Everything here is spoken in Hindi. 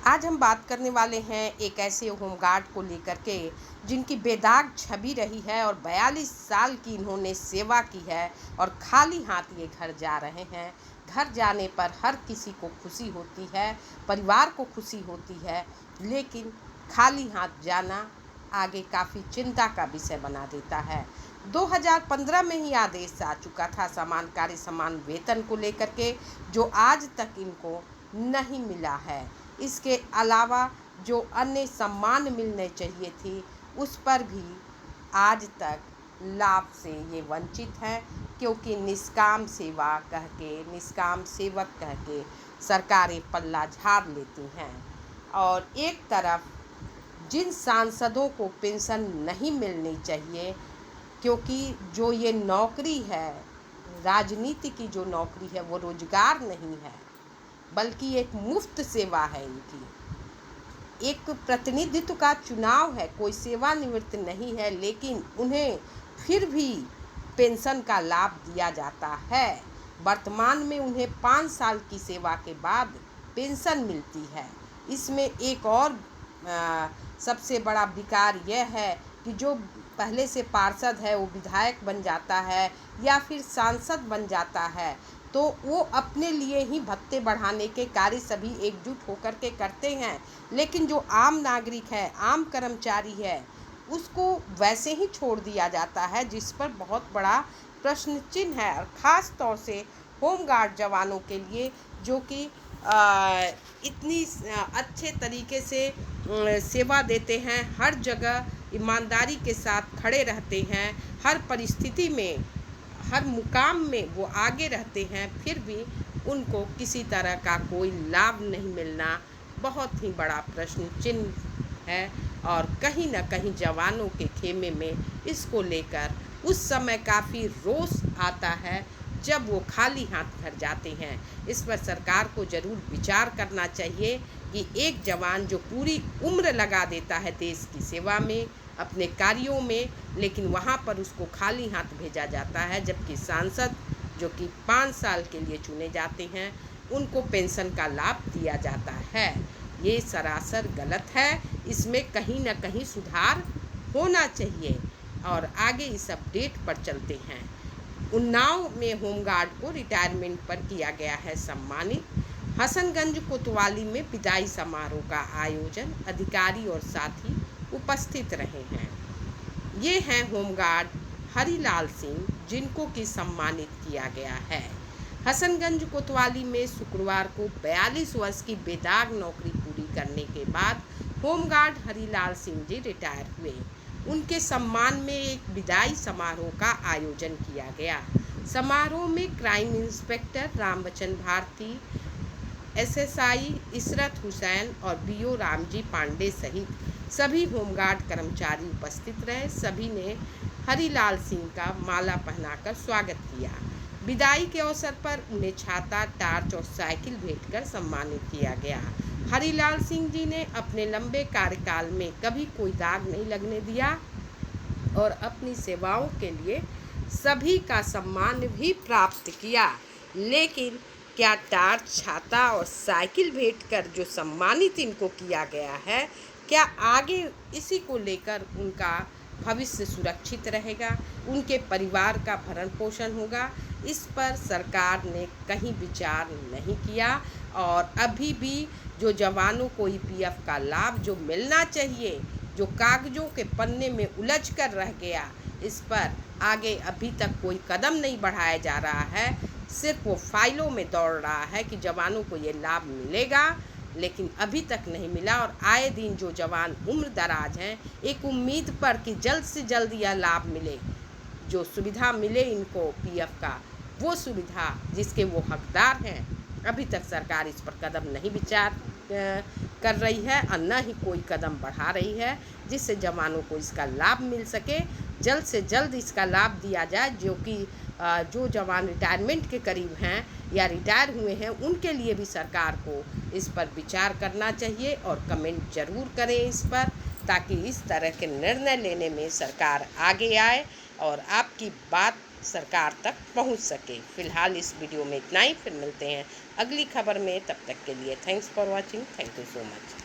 आज हम बात करने वाले हैं एक ऐसे होमगार्ड को लेकर के जिनकी बेदाग छवि रही है और 42 साल की इन्होंने सेवा की है और खाली हाथ ये घर जा रहे हैं। घर जाने पर हर किसी को खुशी होती है, परिवार को खुशी होती है, लेकिन खाली हाथ जाना आगे काफ़ी चिंता का विषय बना देता है। 2015 में ही आदेश आ चुका था समान कार्य समान वेतन को लेकर के, जो आज तक इनको नहीं मिला है। इसके अलावा जो अन्य सम्मान मिलने चाहिए थी उस पर भी आज तक लाभ से ये वंचित हैं, क्योंकि निष्काम सेवा कह के, निष्काम सेवक कह के सरकारें पल्ला झाड़ लेती हैं। और एक तरफ जिन सांसदों को पेंशन नहीं मिलनी चाहिए, क्योंकि जो ये नौकरी है, राजनीति की जो नौकरी है, वो रोजगार नहीं है बल्कि एक मुफ्त सेवा है। इनकी एक प्रतिनिधित्व का चुनाव है, कोई सेवानिवृत्त नहीं है, लेकिन उन्हें फिर भी पेंशन का लाभ दिया जाता है। वर्तमान में उन्हें 5 साल की सेवा के बाद पेंशन मिलती है। इसमें एक और सबसे बड़ा विकार यह है कि जो पहले से पार्षद है वो विधायक बन जाता है या फिर सांसद बन जाता है, तो वो अपने लिए ही भत्ते बढ़ाने के कार्य सभी एकजुट होकर के करते हैं, लेकिन जो आम नागरिक है, आम कर्मचारी है, उसको वैसे ही छोड़ दिया जाता है, जिस पर बहुत बड़ा प्रश्न चिन्ह है। और ख़ास तौर से होमगार्ड जवानों के लिए, जो कि इतनी अच्छे तरीके से सेवा देते हैं, हर जगह ईमानदारी के साथ खड़े रहते हैं, हर परिस्थिति में, हर मुकाम में वो आगे रहते हैं, फिर भी उनको किसी तरह का कोई लाभ नहीं मिलना बहुत ही बड़ा प्रश्न चिन्ह है। और कहीं ना कहीं जवानों के खेमे में इसको लेकर उस समय काफ़ी रोष आता है जब वो खाली हाथ घर जाते हैं। इस पर सरकार को ज़रूर विचार करना चाहिए कि एक जवान जो पूरी उम्र लगा देता है देश की सेवा में, अपने कार्यों में, लेकिन वहाँ पर उसको खाली हाथ भेजा जाता है, जबकि सांसद जो कि 5 साल के लिए चुने जाते हैं उनको पेंशन का लाभ दिया जाता है। ये सरासर गलत है, इसमें कहीं ना कहीं सुधार होना चाहिए। और आगे इस अपडेट पर चलते हैं। उन्नाव में होमगार्ड को रिटायरमेंट पर किया गया है सम्मानित। हसनगंज कोतवाली में विदाई समारोह का आयोजन, अधिकारी और साथी उपस्थित रहे हैं। ये हैं होमगार्ड हरिलाल सिंह, जिनको कि सम्मानित किया गया है। हसनगंज कोतवाली में शुक्रवार को 42 वर्ष की बेदाग नौकरी पूरी करने के बाद होमगार्ड हरिलाल सिंह जी रिटायर हुए। उनके सम्मान में एक विदाई समारोह का आयोजन किया गया। समारोह में crime inspector Rambachan Bharati, SSI Ishrat Hussain और बीओ रामजी पांडे सहित सभी होमगार्ड कर्मचारी उपस्थित रहे। सभी ने हरिलाल सिंह का माला पहनाकर स्वागत किया। विदाई के अवसर पर उन्हें छाता, टार्च और साइकिल भेंट कर सम्मानित किया गया। हरिलाल सिंह जी ने अपने लंबे कार्यकाल में कभी कोई दाग नहीं लगने दिया और अपनी सेवाओं के लिए सभी का सम्मान भी प्राप्त किया। लेकिन क्या टार्च, छाता और साइकिल भेंट कर जो सम्मानित इनको किया गया है, क्या आगे इसी को लेकर उनका भविष्य सुरक्षित रहेगा, उनके परिवार का भरण पोषण होगा? इस पर सरकार ने कहीं विचार नहीं किया। और अभी भी जो जवानों को ईपीएफ का लाभ जो मिलना चाहिए, जो कागजों के पन्ने में उलझ कर रह गया, इस पर आगे अभी तक कोई कदम नहीं बढ़ाया जा रहा है। सिर्फ वो फाइलों में दौड़ रहा है कि जवानों को ये लाभ मिलेगा, लेकिन अभी तक नहीं मिला। और आए दिन जो जवान उम्र दराज हैं, एक उम्मीद पर कि जल्द से जल्द यह लाभ मिले, जो सुविधा मिले इनको पीएफ का, वो सुविधा जिसके वो हकदार हैं, अभी तक सरकार इस पर कदम नहीं विचार कर रही है और न ही कोई कदम बढ़ा रही है, जिससे जवानों को इसका लाभ मिल सके। जल्द से जल्द इसका लाभ दिया जाए, जो कि जो जवान रिटायरमेंट के करीब हैं या रिटायर हुए हैं, उनके लिए भी सरकार को इस पर विचार करना चाहिए। और कमेंट ज़रूर करें इस पर, ताकि इस तरह के निर्णय लेने में सरकार आगे आए और आपकी बात सरकार तक पहुंच सके। फिलहाल इस वीडियो में इतना ही, फिर मिलते हैं अगली खबर में। तब तक के लिए thanks for watching. Thank you so much.